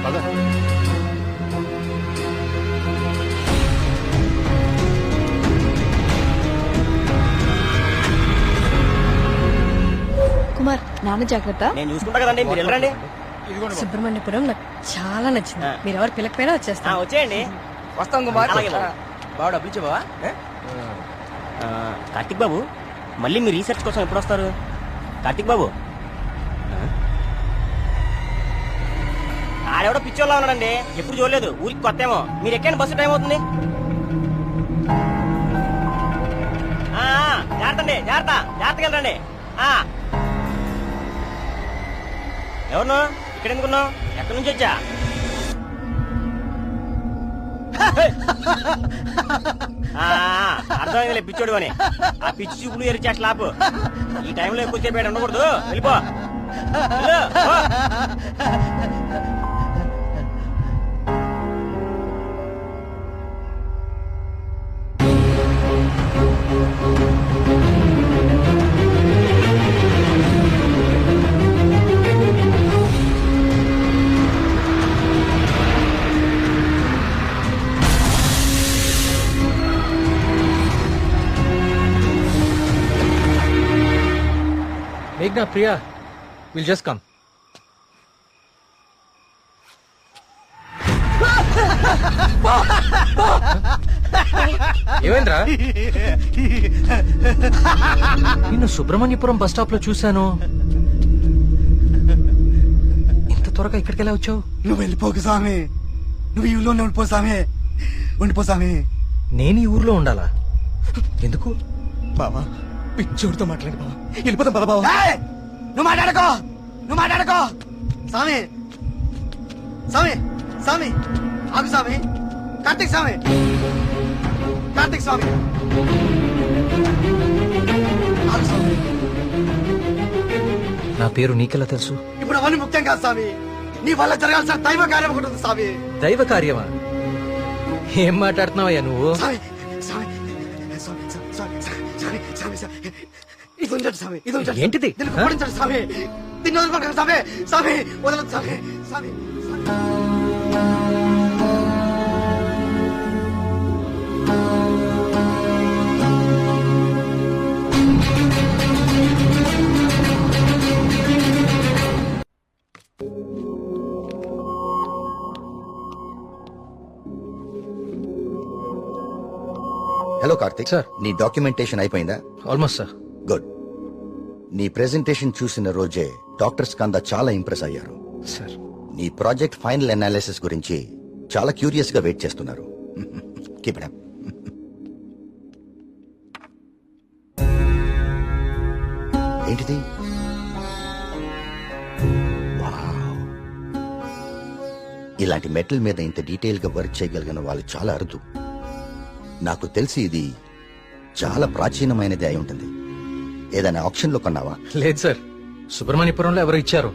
కుమార్ నాన్న జాగ్రత్త. నేను చూసుకుంటా కదండి, మీరు వెళ్ళండి. సుబ్రహ్మణ్యపురం నాకు చాలా నచ్చింది. మీరు ఎవరు పిల్లకపోయినా వచ్చేస్తా. వచ్చేయండి. వస్తాం కుమార్. అలాగే బాబు. బావ డబ్బులు ఇచ్చావా? కార్తిక్ బాబు, మళ్ళీ మీ రీసెర్చ్ కోసం ఎప్పుడు వస్తారు? కార్తిక్ బాబు, ఆడెవడో పిచ్చోళ్ళ ఉన్నాడండి, ఎప్పుడు చూడలేదు, ఊరికి కొత్త ఏమో. మీరు ఎక్కండి, బస్సు టైం అవుతుంది. జాగ్రత్త అండి, జాగ్రత్త, జాగ్రత్తగా వెళ్ళండి. ఎవరు ఇక్కడ ఎందుకున్నావు? ఎక్కడి నుంచి వచ్చా? అర్థమైందిలే పిచ్చోడు అని. ఆ పిచ్చి చూపులు ఎరిచేట లాపు. ఈ టైంలో ఎక్కువ సేపు ఉండకూడదు, వెళ్ళిపో. Meghna, Priya, we'll just come. ఏమైందిరా? నిన్ను సుబ్రహ్మణ్యపురం బస్ స్టాప్ లో చూశాను. ఇంత త్వరగా ఇక్కడికి ఎలా వచ్చావు? నువ్వు వెళ్ళిపోకు స్వామి, నువ్వు ఈ ఊళ్ళోనే ఉండిపో స్వామి, ఉండిపో స్వామి. నేను ఈ ఊర్లో ఉండాలా? ఎందుకు? బావా పిచ్చోడితో మాట్లాడి బావా, వెళ్ళిపోతాం పద బావా. నువ్వు మాట్లాడుకో, నువ్వు మాట్లాడుకో. స్వామి స్వామి స్వామి ఆగు స్వామి. కార్తీక్ స్వామి, కార్తీక్ స్వామి ఆగు స్వామి. నా పేరు నీకెలా తెలుసు? ఇప్పుడు అవన్నీ ముఖ్యం కాదు స్వామి, నీ వల్ల జరగాల్సిన దైవ కార్యం ఒకటి ఉంది స్వామి. దైవ కార్యమా? ఏం మాట్లాడుతున్నావయ్యా నువ్వు? స్వామి స్వామి స్వామి స్వామి స్వామి స్వామి స్వామి ఇది ఉంచండి స్వామి, ఇది ఉంచండి. ఏంటిది? దీన్ని కుప్పడించండి స్వామి, దీన్ని వదలకండి స్వామి, స్వామి వదలదు స్వామి, స్వామి. Hello Karthik sir. నీ డాక్యుమెంటేషన్ అయిపోయిందా? Almost sir. గుడ్. నీ ప్రెజెంటేషన్ చూసిన రోజే డాక్టర్స్ కందా చాలా ఇంప్రెస్ అయ్యారు. సార్, నీ ప్రాజెక్ట్ ఫైనల్ అనాలిసిస్ గురించి చాలా క్యూరియస్ గా వెయిట్ చేస్తున్నారు. Keep it up. ఏంటిది? వావ్. ఇలాంటి మెటల్ మీద ఇంత డీటెయిల్ గా వర్క్ చేయగలిగిన వాళ్ళు చాలా అరుదు. నాకు తెలిసి ఇది చాలా ప్రాచీనమైనది అయి ఉంటుంది. ఏదైనా ఆప్షన్ లో కొన్నావా? లేదు సార్, సుబ్రహ్మణ్యపురంలో ఎవరు ఇచ్చారు.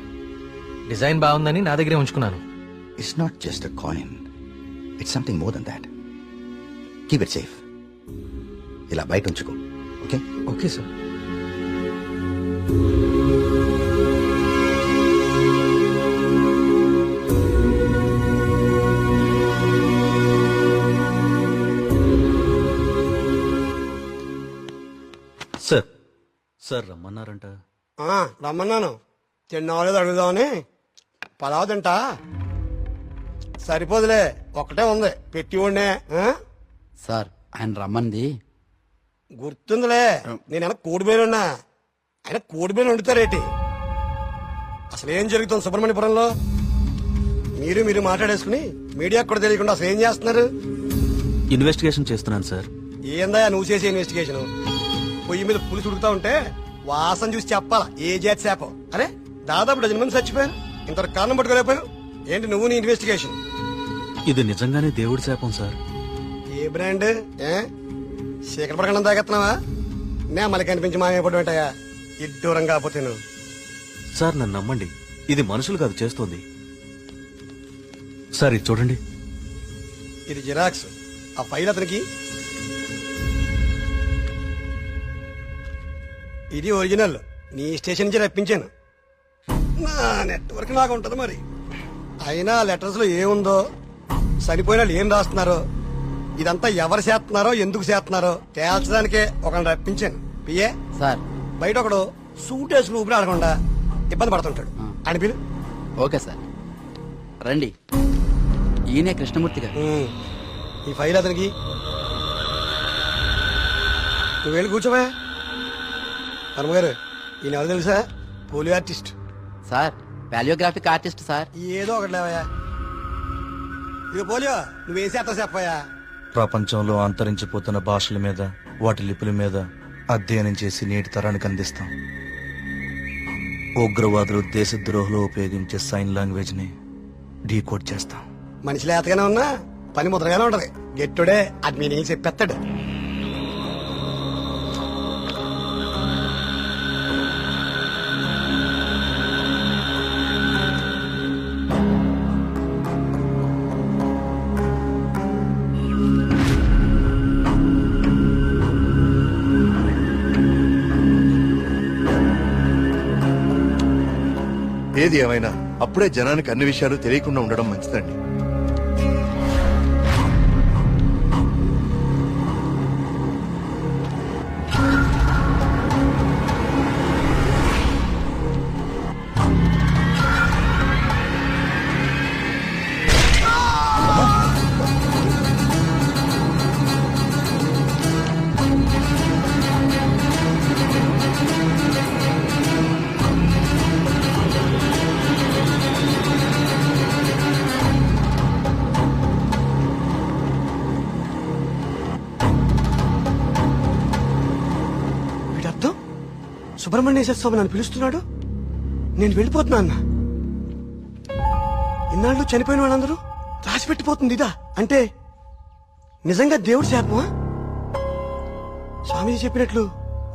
డిజైన్ బాగుందని నా దగ్గరే ఉంచుకున్నాను. It's not just a coin, it's something more than that. Keep it safe. ఇలా బయట ఉంచుకో. Okay? Okay sir. Sir, sir రమ్మన్నారంట. రమ్మన్నాను, తిన్నావాలేదు అడుగుదామని. పలావ్ తింటా. సరిపోదులే, ఒకటే ఉంది పెట్టి ఉండే. సార్ ఆయన రమ్మంది. గుర్తుందిలే, నేను కోడిబేనున్నా, ఆయన కోడిబేను వండుతారేటి? అసలు ఏం జరుగుతుంది సుబ్రహ్మణ్యపురంలో? మీరు మాట్లాడేసుకుని మీడియాకు కూడా తెలియకుండా అసలు ఏం చేస్తున్నారు? ఇన్వెస్టిగేషన్ చేస్తున్నాను సార్. ఏందా నువ్వు చేసే ఇన్వెస్టిగేషన్? పొయ్యి మీద పులుసు ఉడుకుతా ఉంటే వాసన చూసి చెప్పాలా ఏ జాతి శాపో? అరే దాదాపు 10 మంది చచ్చిపోయారు, ఇంతవరకు కారణం పట్టుకోలేకపోయావు ఏంటి నువ్వు నీ ఇన్వెస్టిగేషన్? ఇది నిజంగానే దేవుడి శాపం సార్. ఏ బ్రాండ్? శేఖర పడకుండా తాగెత్తున్నావా? నే మళ్ళీ కనిపించి మాయపడి ఉంటాయా ఇడ్డూరం కాకపోతే నువ్వు? సార్ నన్ను నమ్మండి, ఇది మనుషులు కాదు చేస్తోంది. సార్ ఇది చూడండి. ఇది జిరాక్స్. ఆ ఫైల్ అతనికి. ఇది ఒరిజినల్, నీ స్టేషన్ నుంచి రప్పించాను. నా నెట్వర్క్ నాకు ఉంటది మరి. అయినా లెటర్స్ లో ఏముందో, చనిపోయిన వాళ్ళు ఏం రాస్తున్నారో, ఇదంతా ఎవరు చేస్తున్నారో ఎందుకు చేస్తున్నారో తేల్చడానికే ఒకరిని రప్పించాను. పిఏ సార్ బయట ఒకడు సూట్ వేసుకుని ఊపిరి ఆడకుండా ఇబ్బంది పడుతుంటాడు. అని పిలు. ఓకే సార్ రండి. ఈయనే కృష్ణమూర్తి గారు. ఈ ఫైల్ అతనికి. నువ్వు వెళ్ళి కూర్చోవా. వర్మగారు, ఈయన ఎవరు తెలుసా? Polio artist. సార్ వాల్యోగ్రాఫిక్ ఆర్టిస్ట్ సార్. ఏదో ఒకటి లేవయ్యా. ఇక పోలియో నువ్వేం చేస్తావు చెప్పయ్యా. ప్రపంచంలో అంతరించిపోతున్న భాషల మీద, వాటి లిపుల మీద అధ్యయనం చేసి నేటి తరానికి అందిస్తాం. ఉగ్రవాదులు దేశద్రోహులు ఉపయోగించే సైన్ లాంగ్వేజ్ ని డీకోడ్ చేస్తాం. మనిషి లేతగానే ఉన్నా పని ముద్రగానే ఉంటది. గెట్టుడే అది మీనింగ్ చెప్పేస్తాడు. ఏది ఏమైనా అప్పుడే జనానికి అన్ని విషయాలు తెలియకుండా ఉండడం మంచిదండి. వీడర్థం సుబ్రహ్మణ్యేశ్వర స్వామి నన్ను పిలుస్తున్నాడు. నేను వెళ్ళిపోతున్నా అన్న. ఇన్నాళ్ళు చనిపోయిన వాళ్ళందరూ రాసి పెట్టిపోతుంది ఇదా అంటే నిజంగా దేవుడి శాపమా? స్వామీజీ చెప్పినట్లు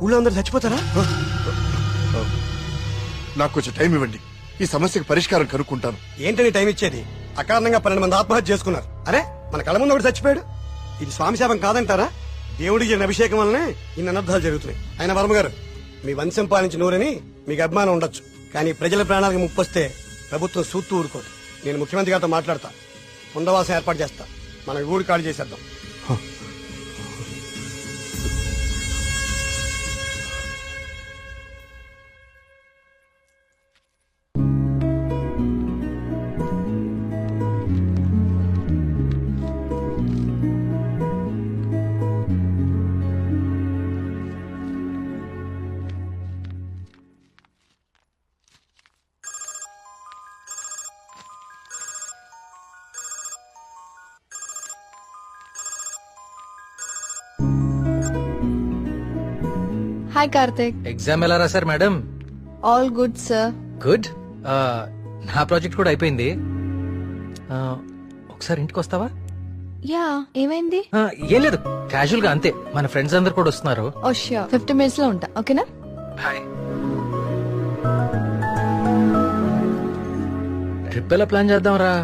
ఊళ్ళో అందరూ చచ్చిపోతారా? నాకు కొంచెం టైం ఇవ్వండి, ఈ సమస్యకు పరిష్కారం కనుక్కుంటాను. ఏంటని టైం ఇచ్చేది? అకారణంగా 12 మంది ఆత్మహత్య చేసుకున్నారు. అరే మన కళ్ళ ముందు ఒకటి చచ్చిపోయాడు. ఇది స్వామి శాపం కాదంటారా? దేవుడికి జరిగిన అభిషేకం వల్లనే ఇన్ని అనర్థాలు జరుగుతున్నాయి. ఆయన వర్మ గారు, మీ వంశం పాలించి నూరని మీకు అభిమానం ఉండొచ్చు, కానీ ప్రజల ప్రాణాలకు ముప్పొస్తే ప్రభుత్వం సూత్తు ఊరుకోదు. నేను ముఖ్యమంత్రి గారితో మాట్లాడతా, పునరావాసం ఏర్పాటు చేస్తా. మన ఊరు ఖాళీ చేసేద్దాం. హాయ్ కార్తిక్. ఎగ్జామ్ ఎలా రాశారు madam? All good sir. Good. నా ప్రాజెక్ట్ కూడా అయిపోయింది. ఒకసారి ఇంటికి వస్తావా? యా, ఏమైంది? ఏం లేదు, క్యాజువల్ గా అంతే. మన ఫ్రెండ్స్ అందరు కూడా వస్తున్నారు. ఓ ష్యూర్, 50 minutes లో ఉంటా. ఓకేనా? హాయ్. ట్రిప్ ఎలా ప్లాన్ చేద్దాం రా?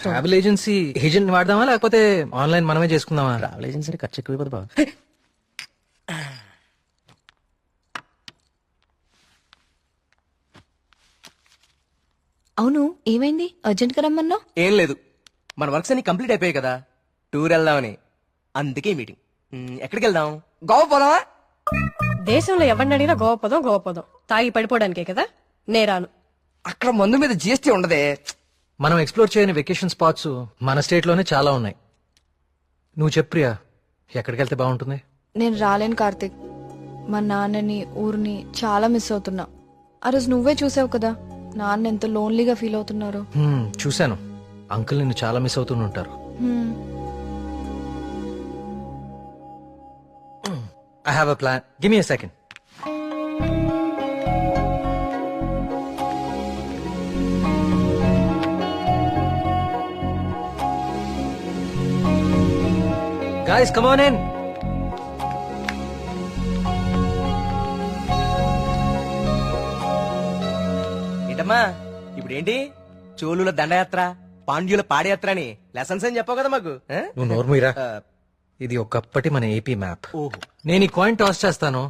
ట్రావెల్ ఏజెన్సీ ఏజెంట్ వాడదామా లేకపోతే ఆన్లైన్ మనమే చేసుకుందామా? ట్రావెల్ ఏజెన్సీ ఖర్చు ఎక్కువ బాబు. అవును, ఏమైంది? అర్జెంట్ గా రమ్మన్నావు? ఏం లేదు, మన వర్క్స్ అన్ని కంప్లీట్ అయిపోయాయి కదా, టూర్ వెళ్దామని. అందుకే మీటింగ్. ఎక్కడికి వెళ్దాం? గోవా పోదామా? దేశంలో ఎవరిని అడిగినా గోవా పోదాం. తాగి పడిపోవడానికే కదా. నేరాను. అక్కడ మందు మీద జిఎస్టీ ఉండదే. మనం ఎక్స్ప్లోర్ చేయని వెకేషన్ స్పాట్స్ మన స్టేట్ లోనే చాలా ఉన్నాయి. నువ్వు చెప్పు ప్రియా, ఎక్కడికి వెళ్తే బాగుంటుంది? నేను రాలేను కార్తిక్. మా నాన్నని, ఊరిని చాలా మిస్ అవుతున్నా. ఆ రోజు నువ్వే చూసావు కదా నాన్న ఎంత లోన్లీగా ఫీల్ అవుతున్నారు. చూశాను. అంకుల్ నిన్ను చాలా మిస్ అవుతుంటారు. I have a plan. Give me a second. Guys, come on in. ఏంటమ్మా ఇప్పుడేంటి? చోళుల దండయాత్ర, పాండ్యుల పాదయాత్ర అని లెసన్స్ అని చెప్పావు కదా మాకు. నువ్వు నోర్మీరా. ఇది ఒకప్పటి మన ఏపీ మ్యాప్. ఓహో. నేను ఈ కాయిన్ టాస్ చేస్తాను,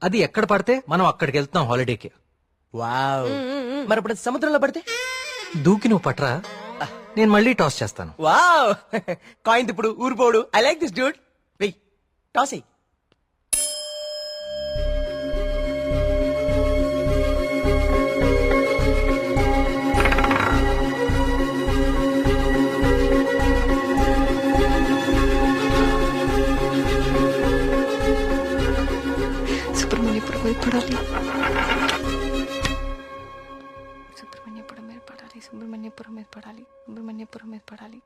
అది ఎక్కడ పడితే మనం అక్కడికి వెళ్తాం హాలిడేకి. వావ్. మరి ఇప్పుడు సముద్రంలో పడితే? దూకి నువ్వు పట్రా. నేను మళ్ళీ టాస్ చేస్తాను. వావ్ కాయిన్ ఇప్పుడు ఊరిపోడు. I like this dude. వెయ్ టాస్ ఎయ్. సుబ్రహ్మణ్యపురం మీద పడాలి. సుబ్రహ్మణ్యపురం మీద పడాలి. సుబ్రహ్మణ్యపురం మీద పడాలి. సుబ్రహ్మణ్యపురం మీద పడాలి.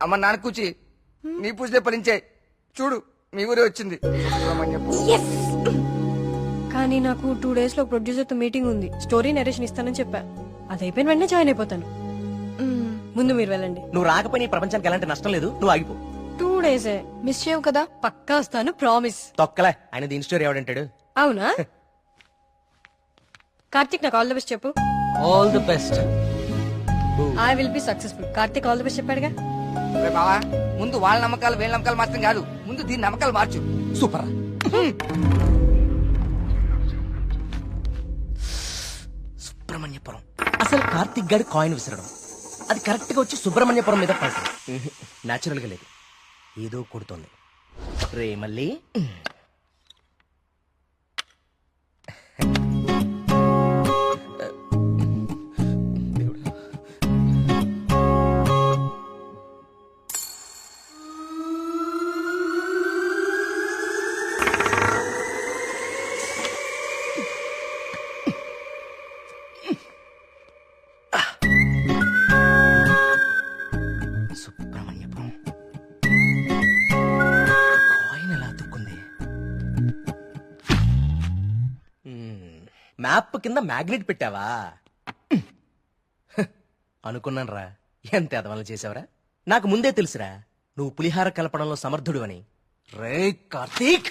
అమ్మ నాన్న కూచి నీ పూజలే ఫలించే. చూడు మీ ఊరే వచ్చింది. కానీ నాకు 2 days లో ప్రొడ్యూసర్ తో మీటింగ్ ఉంది. స్టోరీ నరేషన్ ఇస్తానని చెప్పా. అది అయిపోయిన వెంటనే జాయిన్ అయిపోతాను. ముందు మీరు వెళ్ళండి. నువ్వు రాకపోయినా ఈ ప్రపంచానికి ఎలాంటి నష్టం లేదు. నువ్వు ఆగిపో. 2 days మిస్ చేయవు కదా? పక్కా వస్తాను, ప్రామిస్. తొక్కలే ఆయన దీని స్టోరీ ఎవడంటాడు. అవునా? కార్తిక్ నాకు ఆల్ ద బెస్ట్ చెప్పు. All the best. I will be successful. Karthik all the best చెప్పాడుగా. బావా ముందు వాళ్ళ నమ్మకాలు వీళ్ళ నమ్మకాలు మార్చడం కాదు, ముందు దీని నమ్మకాలు మార్చు. సూపర్. సుబ్రహ్మణ్యపురం. అసలు కార్తిక్ గారి కాయిన్ విసరడం అది కరెక్ట్ గా వచ్చి సుబ్రహ్మణ్యపురం మీద పడటం నాచురల్ గా లేదు. ఏదో కొడుతోంది. రే మళ్ళీ సుబ్రహ్మణ్యపురం కాయిన్ ఎలా అతుక్కుంది. మ్యాప్ కింద మ్యాగ్నెట్ పెట్టావా? అనుకున్నాను రా. ఎంత ఎదవలు చేసావరా. నాకు ముందే తెలుసురా నువ్వు పులిహార కలపడంలో సమర్థుడు అని. రే కార్తీక్,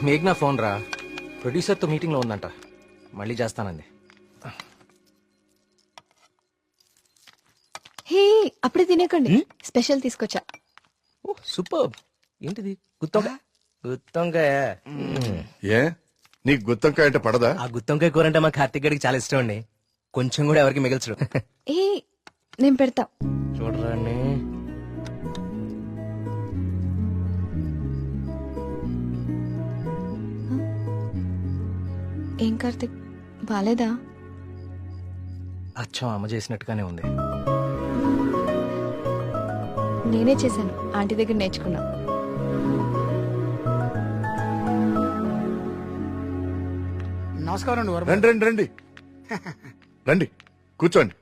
మేఘ్నా ఫోన్ రా. ప్రొడ్యూసర్ తో మీటింగ్ లో ఉందంట. మళ్ళీ చేస్తానంది. హే అప్పుడే తినేకండి, స్పెషల్ తీసుకొచ్చా. ఓ సూపర్. ఏంటిది? గుత్తొంకాయ. గుత్తొంకాయ. ఏ నీకు గుత్తొంకాయ అంటే పడదా? ఆ గుత్తొంకాయ కూర అంటే మా కార్తీక్ గారికి చాలా ఇష్టం అండి. కొంచెం కూడా ఎవరికి మిగల్చడు. ఏ నేను పెడతా. చూడరాండి. ఏం కార్తిక్ బాలేదా? అచ్చం అమ్మ చేసినట్టుగానే ఉంది. నేనే చేశాను, ఆంటీ దగ్గర నేర్చుకున్నా. నమస్కారం. రండి రండి రండి రండి కూర్చోండి.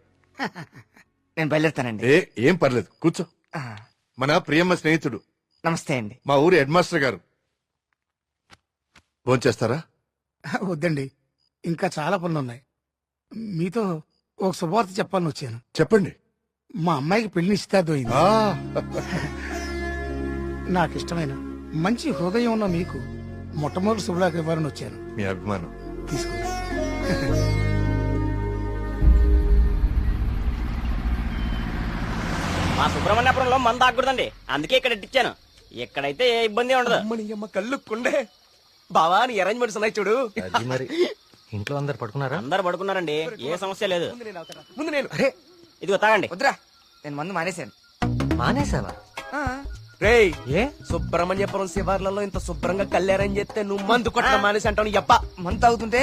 నేను బయలుదేరుతానండి. ఏం పర్లేదు కూర్చో. మన ప్రియమ్మ స్నేహితుడు, నమస్తే అండి. మా ఊరి హెడ్ మాస్టర్ గారు. భోంచేస్తారా? వద్దండి, ఇంకా చాలా పనులున్నాయి. మీతో ఒక శుభవార్త చెప్పాలని వచ్చాను. చెప్పండి. మా అమ్మాయికి పెళ్లి నిశ్చితార్థమైంది. ఆ, నాకు ఇష్టమైన మంచి హృదయం ఉన్న మీకు మొట్టమొదటి శుభలాక ఇవ్వాలని వచ్చాను. మీ అభిమానం తీసుకోండి. మా సుబ్రహ్మణ్యపురంలో మంద ఆకూడదండి, అందుకే ఇక్కడ ఇట్టించాను. ఇక్కడైతే ఏ ఇబ్బంది ఉండదు. అమ్మ కళ్ళు కుండే. బావా నీ అరేంజ్మెంట్స్ ఉన్నాయి చూడు. అది మరి ఇంట్లో అందరు పడుకున్నారా? అందరు పడుకున్నారండి, ఏ సమస్య లేదు. ముందు నేను. అరే ఇదిగో తాగండి. వద్దురా, నేను మందు మానేశాను. మానేసావా? రేయ్, ఏ సుబ్రహ్మణ్యపురం శివార్లలో ఇంత శుభ్రంగా కళ్యాణం చేస్తే నువ్వు మందు కొట్టడం మానేసి అంటావు. యప్ప మందు తాగుతుంటే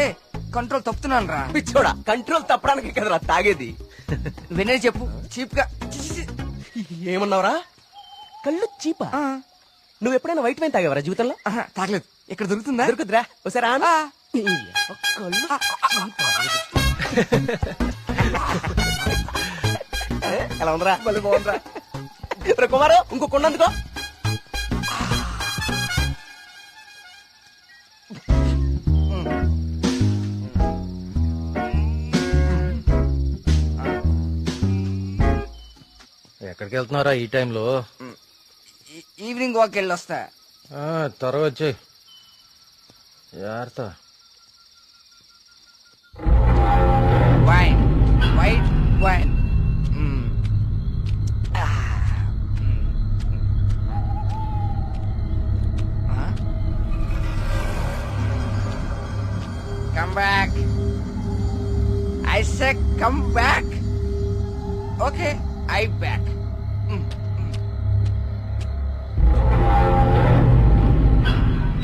కంట్రోల్ తప్పుతున్నాను రా. పిచ్చోడా, కంట్రోల్ తప్పడానికి కదరా తాగేది. వినే చెప్పు చీప్ గా. ఏమన్నావురా? కళ్ళు చీపా? నువ్వు ఎప్పుడైనా వైట్ వైన్ తాగేవరా జీవితంలో? తాగలేదు. ఇక్కడ దొరుకుతుందా? దొరుకుతురా. ఒకసారి కళ్ళు చీపా. ఎలా ఉందిరా? మళ్ళీ బాగుందిరా. రే కుమారు, ఇంకో కొండ అందుకో. ఎక్కడికి వెళ్తున్నారా ఈ టైంలో? ఈవినింగ్ వాక్ వెళ్ళి వస్తా. త్వరగా వచ్చాయి. జాగ్రత్త. Wine, white wine. Come back. I said come back. Okay, I back.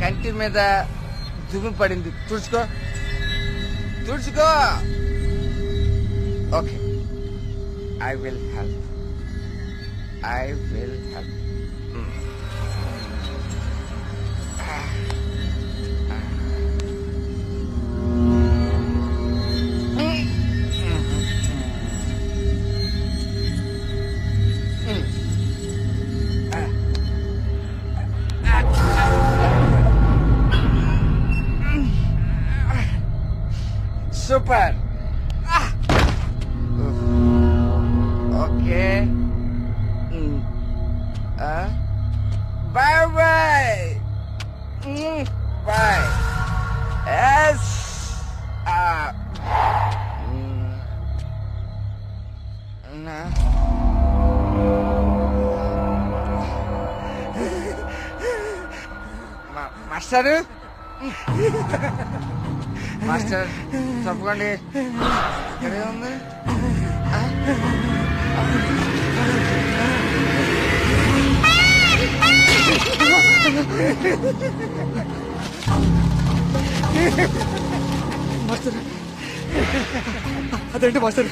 కంటి మీద దుమ్ము పడింది, తుడుచుకో తుడుచుకో. Okay, I will help. I will help. Super. Okay, bye bye bye. Yes. Master, master తప్పకండి, ఇక్కడే ఉంది. మాస్టర్, అదేంటి మాస్టర్?